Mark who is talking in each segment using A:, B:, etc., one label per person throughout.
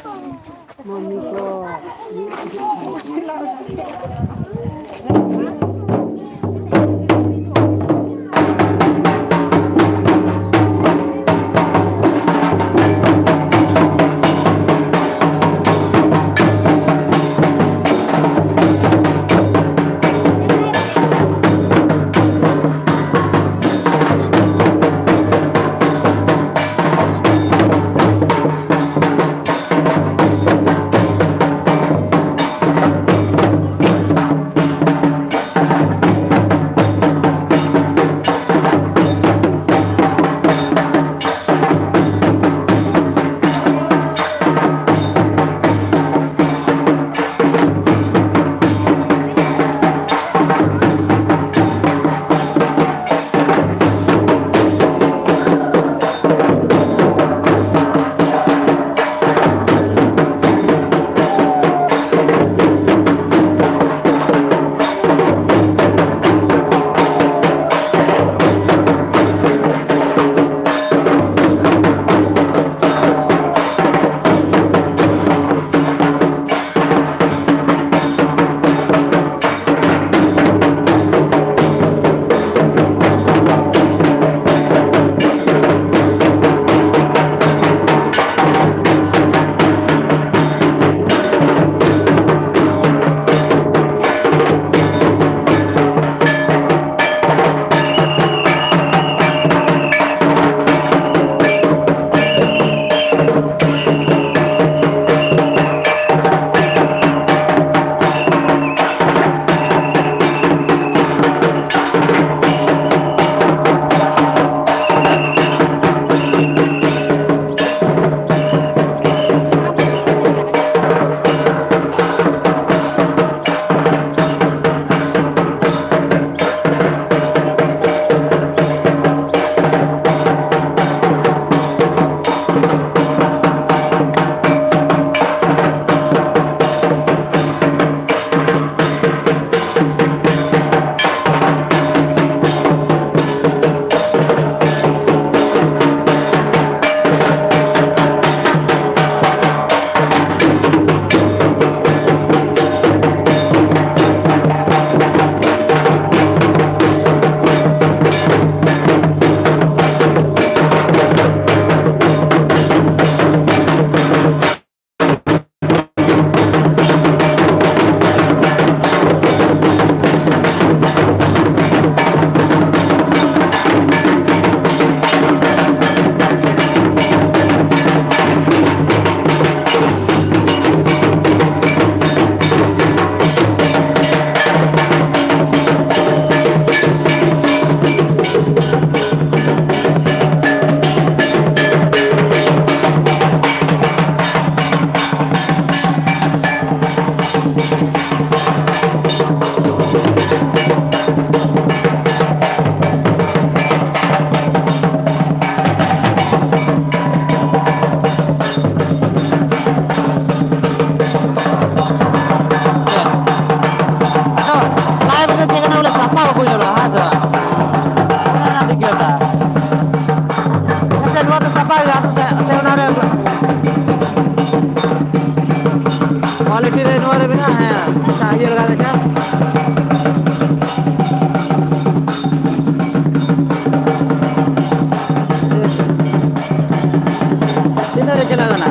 A: Mummy को quality rate वाले भी ना है चाहिए लगाने का किधर चला गया ना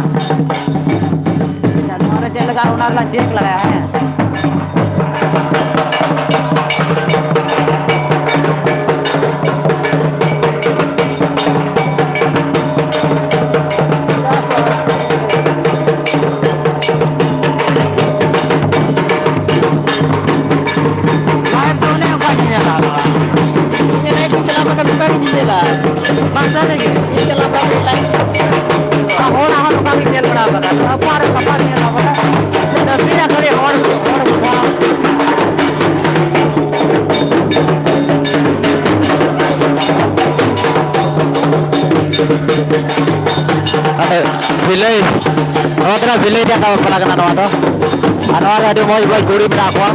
A: हमारे चल का उनारला चेक लगाया है bangsa lagi ini kalau bagi lain orang orang yang jual berapa kan apa ada sampai yang apa dah sini kali orang ada village orang village yang tahu pernah kenal orang tu ada mau buat gurih berapa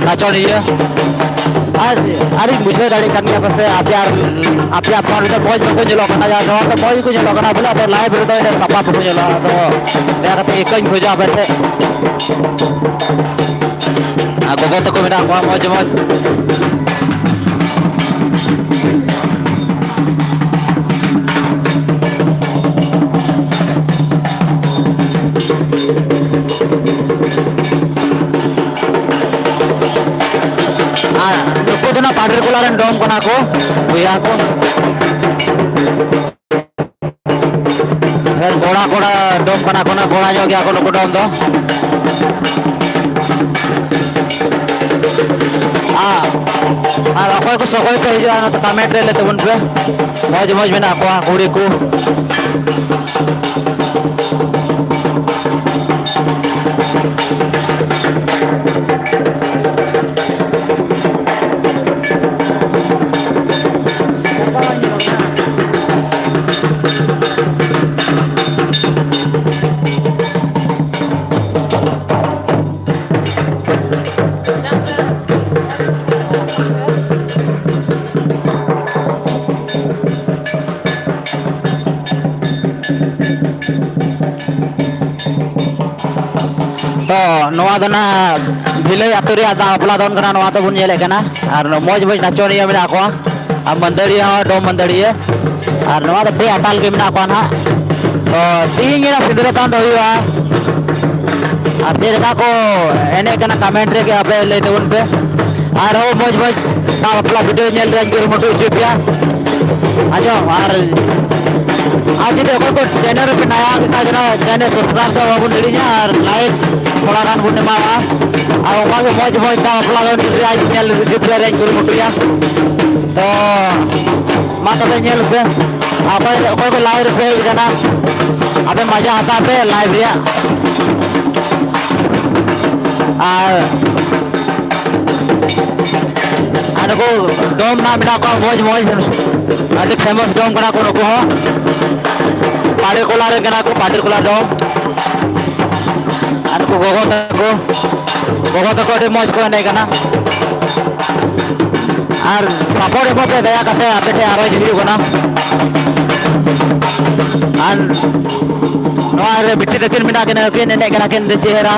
A: nacon dia আর আরে বুঝে দাঁড়িয়ে কান গিয়া পাশে আপনি আপনার মজ को nyelok kana ja no to moj ko nyelok kana bole ado live re do sapa ko nyelok ado ya kate ekañ khoja apete gogo tako mena ko moj moj nuko dona pader kolaran dom kana ko buya ko her goda goda dom kana kona goda jo gya ko nuko dom do আর অকয় কো সকয় পে হিজু আনো তো comment রে লেতে বন পে মজ মজ মেনা ko কুড়ি কো तो नवा दना भिलई आतु रे आजा अपला दोन कना नवा तो बुन येले कना और मौज मौज नाचोनिया मेना को आ मंदड़िया डो मंदड़िया और नवा तो बे अटाल के मेना को ना तो तीन गिरा सिदरे तान तो हुआ और जे का को एने कना कमेंट रे के आपे ले देवन पे और हो मौज मौज ता अपला वीडियो नेल रे गुरु मोटो इथियोपिया आजो और आज देखो को चैनल पे नया का जना चैनल सब्सक्राइब तो बाबू लेडीज और लाइक थोड़ा गान बुने मावा और वहां से मौज मौज ता अपना आज चैनल रिप्ले रेंज गुरु मुटिया तो माता पे नेल पे आप को लाइव पे जना अबे मजा आता पे लाइव रिया और को डोम ना बिना को मौज मौज अति फेमस डोम कना को नको पाड़े कोला रे कना को पाड़े कोला डोम और को गोगो तको अति मौज को नहीं कना और सपोर्ट एमोते दया कते आपे आरो हिजु कना और नोआ रे बिट्टी तकिन मिना के ने कना के चेहरा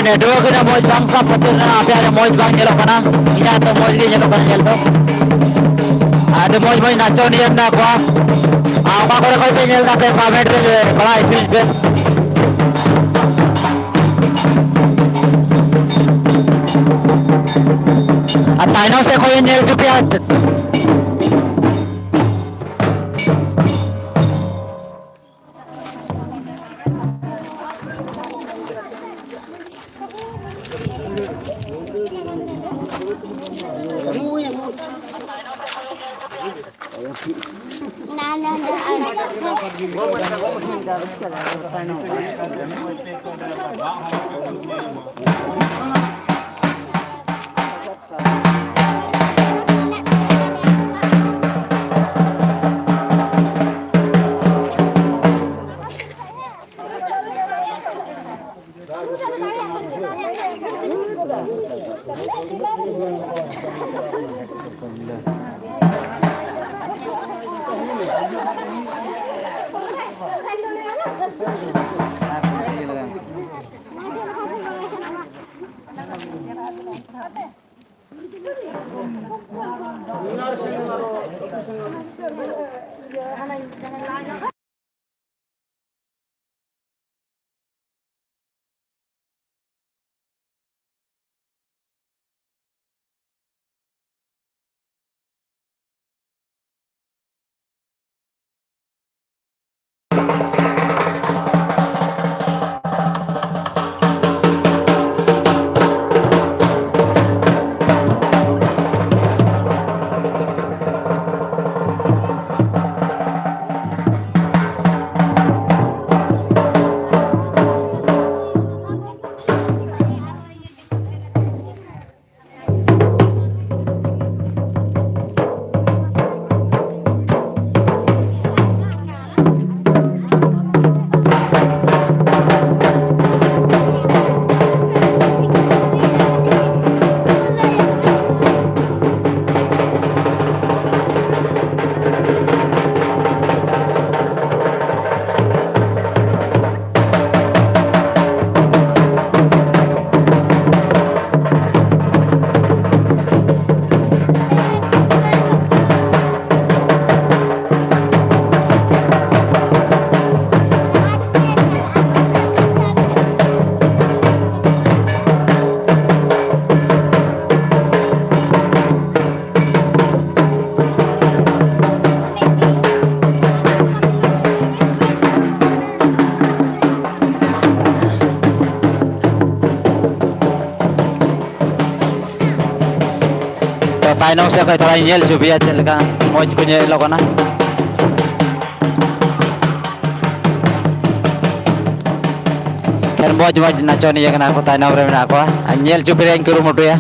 A: नेटवर्क ना मौज बांग सा पतिर ना आपे आरे मौज बांग जेलो कना इना तो मौज गे जेलो कना जेल तो आरे मौज मौज नाचो नियम ना को आका करे कोई पे जेल पे कमेंट रे बड़ा चीज पे आ ताइनो से कोई नेल चुपिया ताइनों से कोई थोड़ा इंजेल चुपिया चल का मौज कुछ लोगों ना फिर मौज मौज नाचो नहीं है ना को ताइनों रे ना को इंजेल चुपिया इनको रूम उठे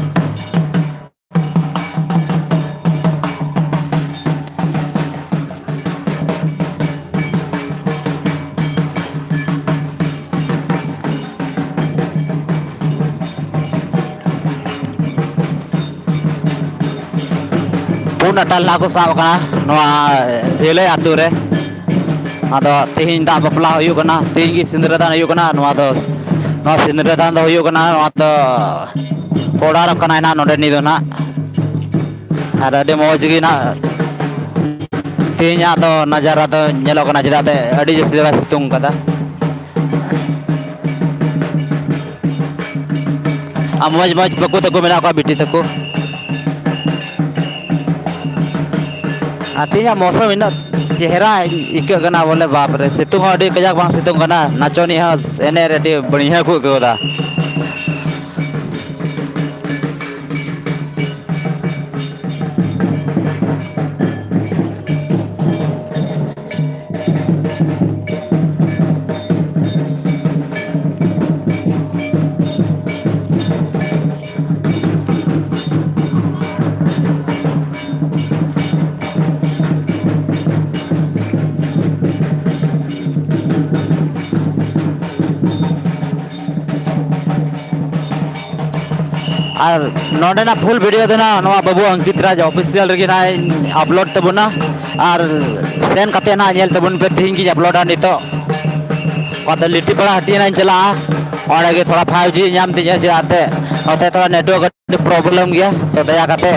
A: Natal lagu sab kana noa relay atu re ado tihin da bapla hoyu kana tihin gi sindradan hoyu kana noa do noa sindradan do hoyu kana noa do koda rakana na node ni do na ara de moj gi na tihin ya do nazara do nyelo kana jidate adi jesi ba situng kada amoj moj baku taku mena ko biti taku artinya मौसम इन चेहरा इके गना बोले बाप रे सितुंग अडी Kazakh बांग सितुंग गना नाचोनी हस एने रेडी बढ़िया को गोदा और नोडे ना फुल वीडियो देना नवा बाबू अंकित राज ऑफिशियल रगी ना अपलोड तबुना और सेन कते ना जेल तबुन पे थिंग की अपलोड आ नितो कत लिट्टी पड़ा हटी ना चला और आगे थोड़ा 5G नाम दिया जाते होते थोड़ा नेटवर्क प्रॉब्लम गया तो दया कते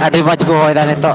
A: adik maju ko hoy dan itu.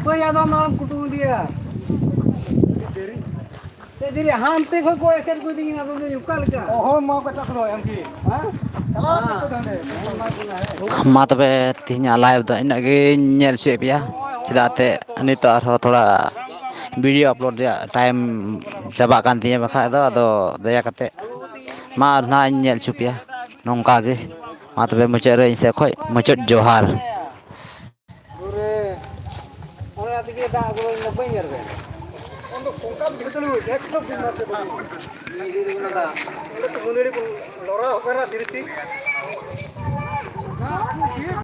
B: तो याद हम कुटुंब दिया ते दिले हम ते को ऐसे कोई दिन ना तो युकल का ओहो मां का टकरो हम की हां
A: मा तबे तिहिnya live do ina ge nyel chue pia chidate nito arho thoda video upload ya time chaba kan tinya bakha do ado daya kate ma na nyel chu pia nongka ge ma tebe mucet re se khoi mucet johar
B: दूरे और आदि के दा को न बंगर बे ओंदो कोंका बितलु एक तो दिन मारते बड़ी धीरे गुना दा तो मुंदरी को लोरा होकरा धीरे